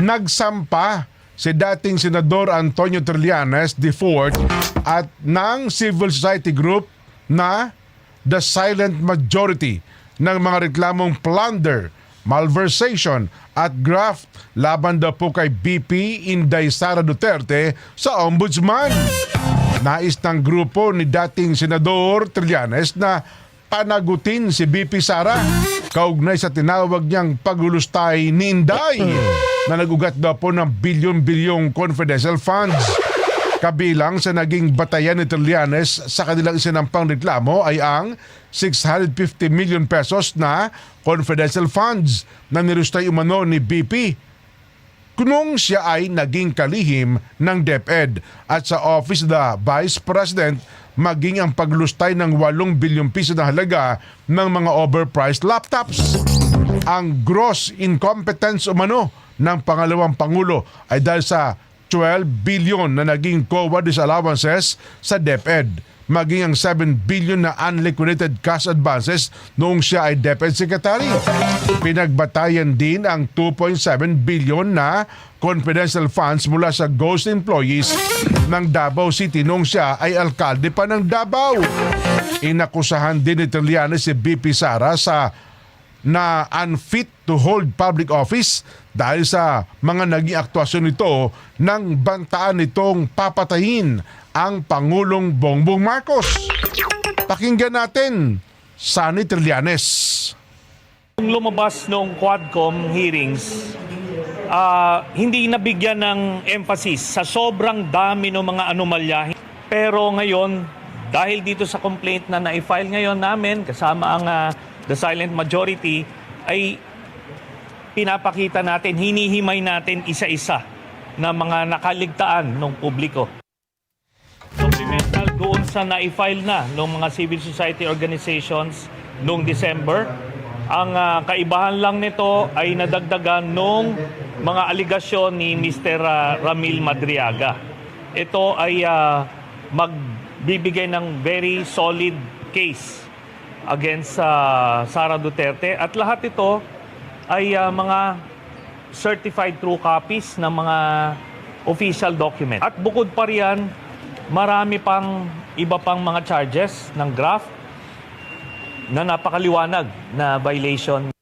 Nagsampa si dating Senador Antonio Trillanes IV at ng civil society group na the silent majority ng mga reklamong plunder, malversation at graft laban daw po kay BP Inday Sara Duterte sa Ombudsman. Nais ng grupo ni dating Senador Trillanes na panagutin si BP Sara kaugnay sa tinawag niyang paglulustay ni Inday na nagugat daw po ng bilyon-bilyong confidential funds. Kabilang sa naging batayan ni Trillanes sa kanilang isinampang reklamo ay ang 650 million pesos na confidential funds na nilustay umano ni BP kung siya ay naging kalihim ng DepEd at sa Office of the Vice President maging ang paglustay ng 8 bilyong piso na halaga ng mga overpriced laptops. Ang gross incompetence umano ng pangalawang Pangulo ay dahil sa 12 billion na naging COA disallowances sa DepEd, maging ang 7 billion na unliquidated cash advances noong siya ay DepEd Secretary. Pinagbatayan din ang 2.7 billion na confidential funds mula sa ghost employees ng Davao City noong siya ay alkalde pa ng Davao. Inakusahan din ni Trillanes si BP Sara sa na unfit to hold public office dahil sa mga naging aktwasyon nito nang bantaan nitong papatayin ang Pangulong Bongbong Marcos. Pakinggan natin, Sunny Trillanes. Nung lumabas noong Quadcom hearings, hindi nabigyan ng emphasis sa sobrang dami ng mga anomalya. Pero ngayon, dahil dito sa complaint na na-file ngayon namin kasama ang the silent majority, ay pinapakita natin, hinihimay natin isa-isa na mga nakaligtaan ng publiko. Supplemental doon sa na-file na ng mga civil society organizations noong December. Ang kaibahan lang nito ay nadagdagan nung mga aligasyon ni Mr. Ramil Madriaga. Ito ay magbibigay ng very solid case against Sara Duterte at lahat ito ay mga certified true copies ng mga official document. At bukod pa riyan, marami pang iba pang mga charges ng graft na napakaliwanag na violation.